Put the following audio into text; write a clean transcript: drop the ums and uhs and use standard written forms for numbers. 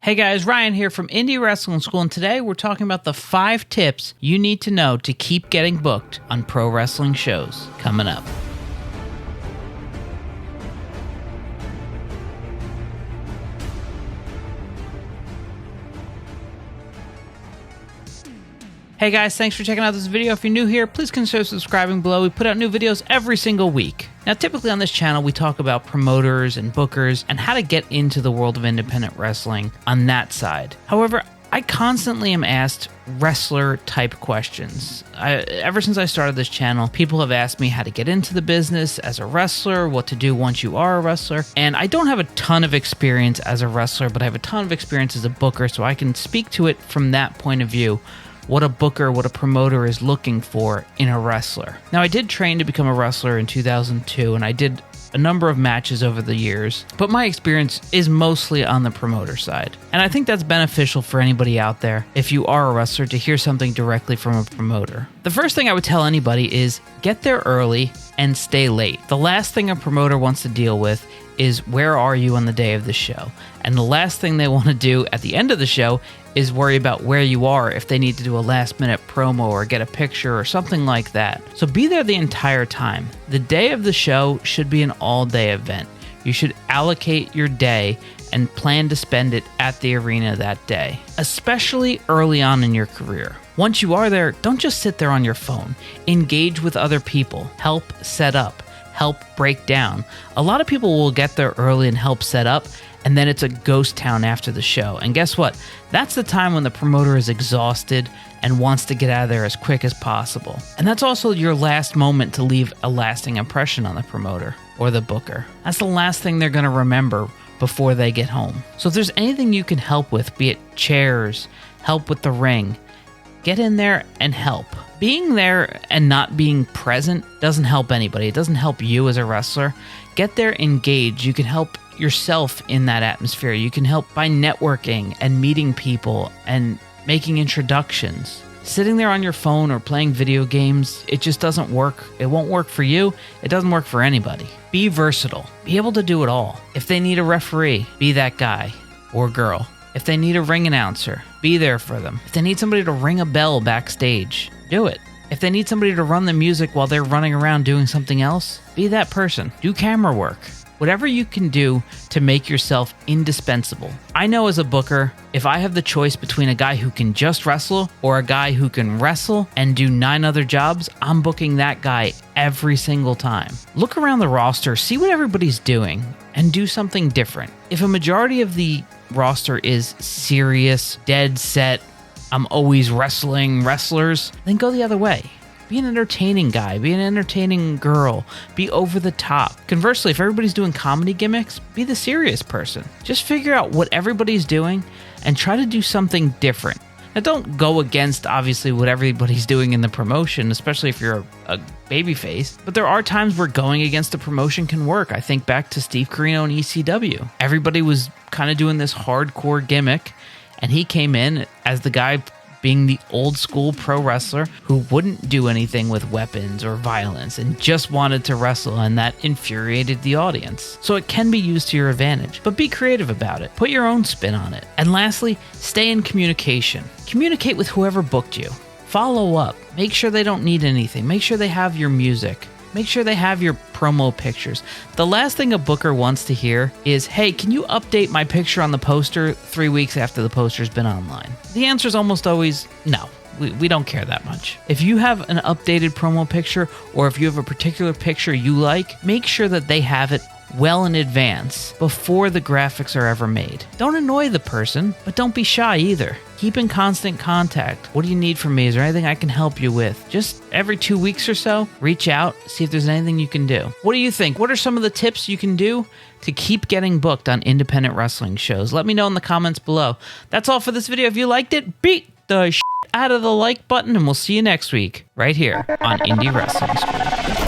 Hey guys, Ryan here from Indy Wrestling School, and today we're talking about the 5 tips you need to know to keep getting booked on pro wrestling shows. Coming up. Hey guys, thanks for checking out this video. If you're new here, please consider subscribing below. We put out new videos every single week. Now, typically on this channel, we talk about promoters and bookers and how to get into the world of independent wrestling on that side. However, I constantly am asked wrestler-type questions. Ever since I started this channel, people have asked me how to get into the business as a wrestler, what to do once you are a wrestler, and I don't have a ton of experience as a wrestler, but I have a ton of experience as a booker, so I can speak to it from that point of view. What a booker, what a promoter is looking for in a wrestler. Now, I did train to become a wrestler in 2002, and I did a number of matches over the years, but my experience is mostly on the promoter side. And I think that's beneficial for anybody out there, if you are a wrestler, to hear something directly from a promoter. The first thing I would tell anybody is get there early and stay late. The last thing a promoter wants to deal with is where are you on the day of the show? And the last thing they want to do at the end of the show is worry about where you are if they need to do a last-minute promo or get a picture or something like that. So be there the entire time. The day of the show should be an all-day event. You should allocate your day and plan to spend it at the arena that day, especially early on in your career. Once you are there, don't just sit there on your phone. Engage with other people. Help set up. Help break down. A lot of people will get there early and help set up, and then it's a ghost town after the show. And guess what? That's the time when the promoter is exhausted and wants to get out of there as quick as possible. And that's also your last moment to leave a lasting impression on the promoter or the booker. That's the last thing they're going to remember before they get home. So if there's anything you can help with, be it chairs, help with the ring, get in there and help. Being there and not being present doesn't help anybody. It doesn't help you as a wrestler. Get there engaged. You can help yourself in that atmosphere. You can help by networking and meeting people and making introductions. Sitting there on your phone or playing video games, it just doesn't work. It won't work for you. It doesn't work for anybody. Be versatile. Be able to do it all. If they need a referee, be that guy or girl. If they need a ring announcer, be there for them. If they need somebody to ring a bell backstage, do it. If they need somebody to run the music while they're running around doing something else, be that person. Do camera work. Whatever you can do to make yourself indispensable. I know as a booker, if I have the choice between a guy who can just wrestle or a guy who can wrestle and do 9 other jobs, I'm booking that guy every single time. Look around the roster, see what everybody's doing, and do something different. If a majority of the roster is serious, dead set, I'm always wrestling wrestlers, then go the other way. Be an entertaining guy, be an entertaining girl, be over the top. Conversely, if everybody's doing comedy gimmicks, be the serious person. Just figure out what everybody's doing and try to do something different. Now, don't go against, obviously, what everybody's doing in the promotion, especially if you're a babyface. But there are times where going against the promotion can work. I think back to Steve Corino and ECW. Everybody was kind of doing this hardcore gimmick, and he came in as the guy being the old school pro wrestler who wouldn't do anything with weapons or violence and just wanted to wrestle, and that infuriated the audience. So it can be used to your advantage, but be creative about it. Put your own spin on it. And lastly, stay in communication. Communicate with whoever booked you. Follow up. Make sure they don't need anything. Make sure they have your music. Make sure they have your promo pictures. The last thing a booker wants to hear is, hey, can you update my picture on the poster 3 weeks after the poster's been online? The answer is almost always no. We don't care that much. If you have an updated promo picture, or if you have a particular picture you like, make sure that they have it well in advance before the graphics are ever made. Don't annoy the person, but don't be shy either. Keep in constant contact. What do you need from me? Is there anything I can help you with? Just every 2 weeks or so, reach out, see if there's anything you can do. What do you think? What are some of the tips you can do to keep getting booked on independent wrestling shows? Let me know in the comments below. That's all for this video. If you liked it, beat the out of the like button, and we'll see you next week right here on Indy Wrestling School.